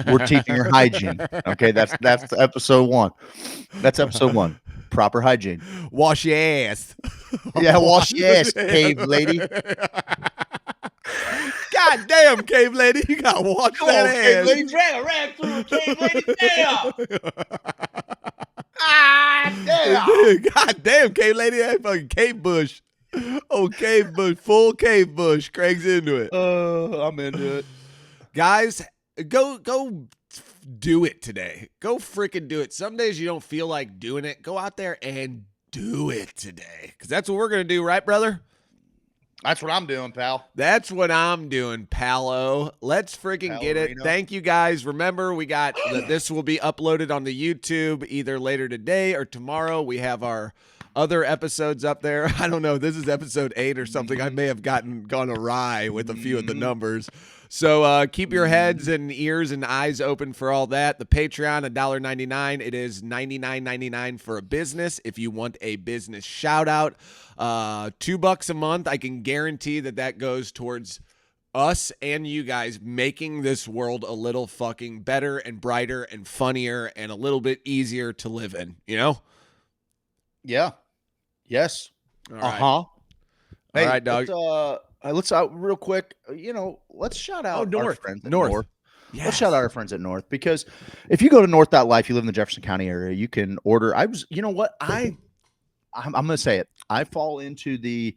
We're teaching her hygiene. Okay, that's episode 1. That's episode 1. Proper hygiene. Wash your ass. Yeah, wash your ass, cave lady. God damn, cave lady. You got to wash that ass. Drag a rag through a cave lady. Damn. Ah, damn. God damn, cave lady. That fucking cave bush. Oh, cave bush. Full cave bush. Craig's into it. I'm into it. Guys, go do it today. Go freaking do it. Some days you don't feel like doing it. Go out there and do it today. Because that's what we're going to do, right, brother? That's what I'm doing, pal. That's what I'm doing, palo. Let's freaking get it. Palorino. Thank you, guys. Remember, we got this will be uploaded on the YouTube either later today or tomorrow. We have our other episodes up there. I don't know. This is episode 8 or something. I may have gone awry with a few of the numbers. So keep your heads and ears and eyes open for all that. The Patreon, $1.99. It is $99.99 for a business. If you want a business shout out, $2 a month. I can guarantee that goes towards us and you guys making this world a little fucking better and brighter and funnier and a little bit easier to live in. You know? Yeah. Yes. All right. All right, dog. Let's real quick. Let's shout out our friends at North. North. Yes. Let's shout out our friends at North, because if you go to north.life, you live in the Jefferson County area, you can order. You know what? I'm going to say it. I fall into the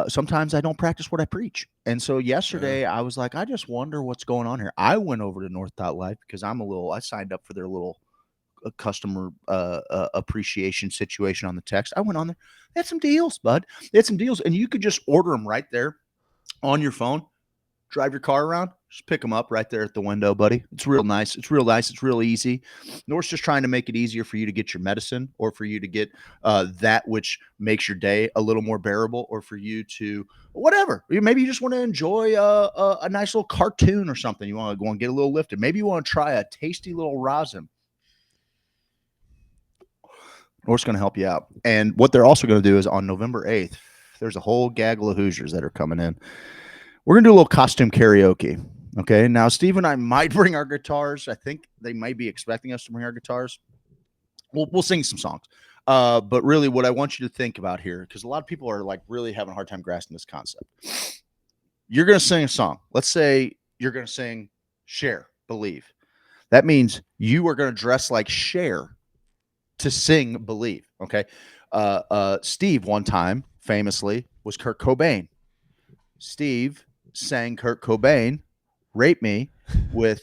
sometimes I don't practice what I preach. And so yesterday I was like, I just wonder what's going on here. I went over to north.life because I signed up for their little customer appreciation situation on the text. I went on there. They had some deals, bud. They had some deals, and you could just order them right there on your phone. Drive your car around, just pick them up right there at the window, buddy. It's real nice. It's real nice. It's real easy. North's just trying to make it easier for you to get your medicine, or for you to get that which makes your day a little more bearable, or for you to whatever. Maybe you just want to enjoy a nice little cartoon or something. You want to go and get a little lifted. Maybe you want to try a tasty little rosin. North's going to help you out. And what they're also going to do is on November 8th, there's a whole gaggle of Hoosiers that are coming in. We're going to do a little costume karaoke. Okay. Now, Steve and I might bring our guitars. I think they might be expecting us to bring our guitars. We'll sing some songs. But really what I want you to think about here, because a lot of people are like really having a hard time grasping this concept. You're going to sing a song. Let's say you're going to sing Cher, Believe. That means you are going to dress like Cher to sing Believe. Okay. Steve one time famously was Kurt Cobain. Steve sang Kurt Cobain, Rape Me, with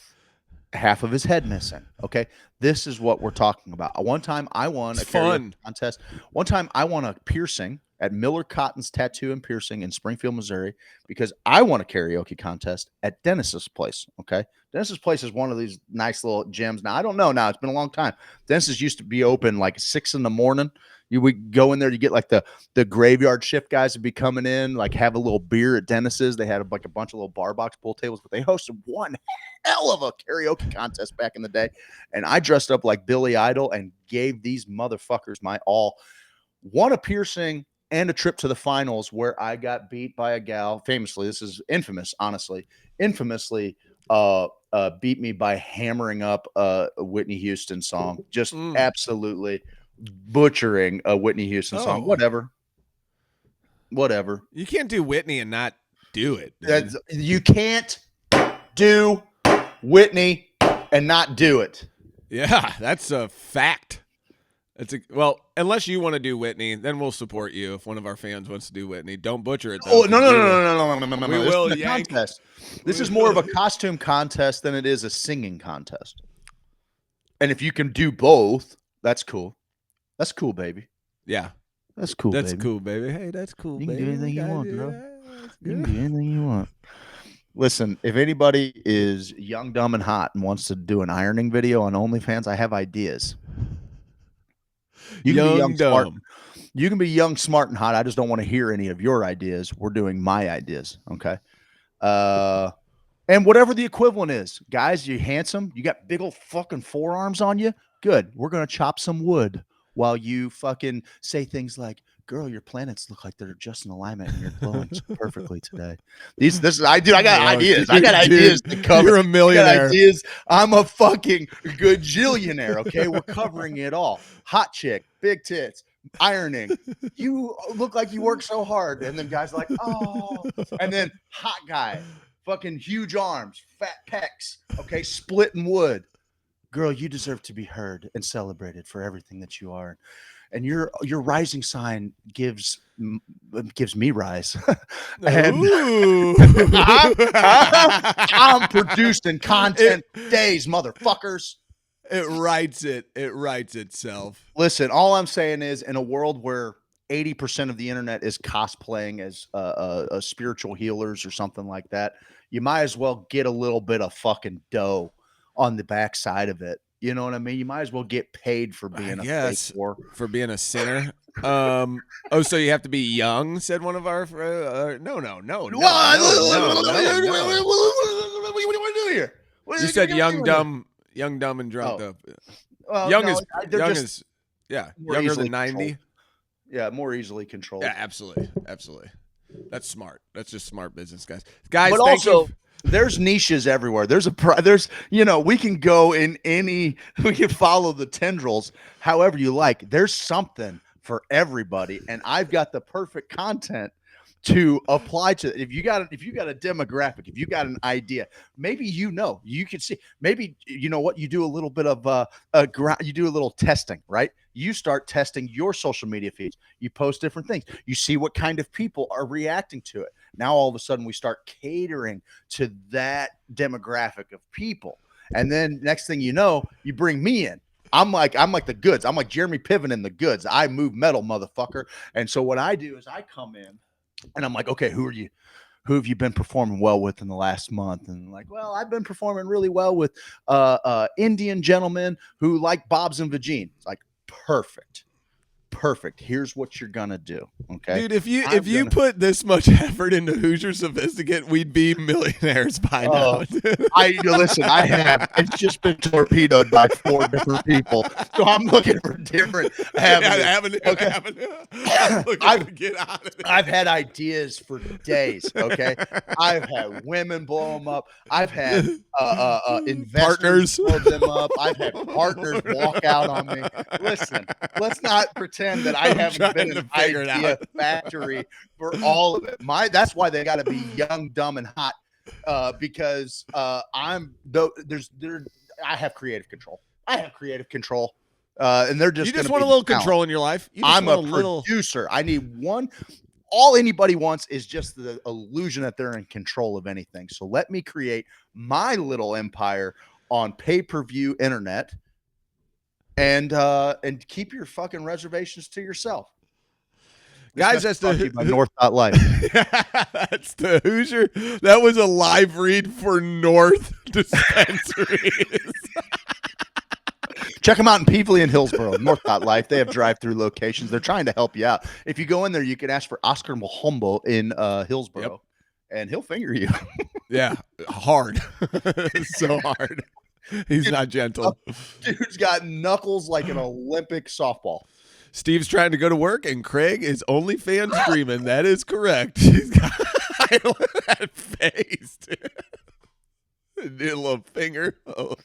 half of his head missing. Okay. This is what we're talking about. One time I won a karaoke contest. One time I won a piercing at Miller Cotton's Tattoo and Piercing in Springfield, Missouri, because I won a karaoke contest at Dennis's place. Okay. Dennis's place is one of these nice little gyms. Now, I don't know now. It's been a long time. Dennis's used to be open like 6 a.m. You would go in there, you get like the graveyard shift guys would be coming in, like have a little beer at Dennis's. They had like a bunch of little bar box pool tables, but they hosted one hell of a karaoke contest back in the day. And I dressed up like Billy Idol and gave these motherfuckers my all. Won a piercing and a trip to the finals where I got beat by a gal. Famously, this is infamous, honestly. Infamously beat me by hammering up a Whitney Houston song. Just absolutely butchering a Whitney Houston song. Whatever. You can't do Whitney and not do it. You can't do Whitney and not do it. Yeah, that's a fact. Well, unless you want to do Whitney, then we'll support you. If one of our fans wants to do Whitney, don't butcher it. Though, Oh no! We This will is a yank. contest. This is more of a costume contest than it is a singing contest. And if you can do both, that's cool. That's cool, baby. Yeah, that's cool. That's baby. cool, baby. Hey, that's cool. You can baby. do anything you want, bro. You can do anything you want. Listen, if anybody is young, dumb, and hot and wants to do an ironing video on OnlyFans, I have ideas. You can be young, smart. You can be young, smart, and hot. I just don't want to hear any of your ideas. We're doing my ideas, okay? And whatever the equivalent is, guys, you handsome, you got big old fucking forearms on you. Good. We're gonna chop some wood while you fucking say things like, "Girl, your planets look like they're just in alignment, and you're glowing so perfectly today." I got ideas. I got ideas to cover. You're a millionaire. Ideas. I'm a fucking gajillionaire. Okay, we're covering it all. Hot chick, big tits, ironing. You look like you work so hard, and then guys are like, oh, and then hot guy, fucking huge arms, fat pecs. Okay, splitting wood. Girl, you deserve to be heard and celebrated for everything that you are. And your rising sign gives me rise. And I'm producing content days, motherfuckers. It writes itself. Listen, all I'm saying is, in a world where 80% of the internet is cosplaying as spiritual healers or something like that, you might as well get a little bit of fucking dough on the backside of it. You know what I mean? You might as well get paid for being fake war. For being a sinner. So you have to be young, said one of our no. What do you want to do here? You said young, dumb, and drunk. Younger than 90. Controlled. Yeah, more easily controlled. Yeah, absolutely. That's smart. That's just smart business, guys. But also, there's niches everywhere. We can go in we can follow the tendrils however you like. There's something for everybody, and I've got the perfect content to apply to. If you got a demographic, if you got an idea, maybe you can see. Maybe you know what, you do a little bit of you do a little testing, right? You start testing your social media feeds. You post different things. You see what kind of people are reacting to it. Now all of a sudden we start catering to that demographic of people, and then next thing you know, you bring me in. I'm like the goods. I'm like Jeremy Piven in the goods. I move metal, motherfucker. And so what I do is I come in. And I'm like, okay, who have you been performing well with in the last month? And like, well, I've been performing really well with Indian gentlemen who like Bob's and Vagine. It's like, perfect. Here's what you're gonna do. Okay, dude. If you put this much effort into Hoosier Sophisticate, we'd be millionaires by now. Listen. I have. It's just been torpedoed by 4 different people, so I'm looking for different avenues. I'm looking to get out of it. I've had ideas for days. Okay, I've had women blow them up. I've had investors blow them up. I've had partners walk out on me. Listen, let's not pretend that I haven't been an idea factory for all of it. That's why they got to be young, dumb, and hot, because I have creative control. And they're just you just want a little control in your life. I'm a producer. I need one. All anybody wants is just the illusion that they're in control of anything. So let me create my little empire on pay-per-view internet. And keep your fucking reservations to yourself. Guys, that's the North.life. That's the Hoosier. That was a live read for North dispensaries. Check them out in Peevely and Hillsborough, North.life. They have drive-through locations. They're trying to help you out. If you go in there, you can ask for Oscar Mahombo in Hillsborough, and he'll finger you. Yeah, hard. So hard. He's not gentle. Dude's got knuckles like an Olympic softball. Steve's trying to go to work, and Craig is OnlyFans streaming. That is correct. He's got that face. Did a little finger. Oh.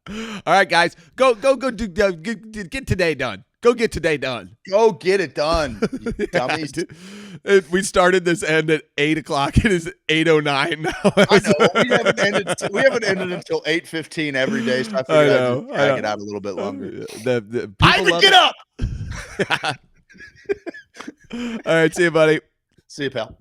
All right, guys, go. Get today done. Go get today done. Go get it done, you Yeah, dummies. we started this end at 8 o'clock. It is 8:09 now. I know we haven't ended until 8:15 every day, so I figured I'd just drag it out a little bit longer. The Ivan, people get up! All right, see you, buddy. See you, pal.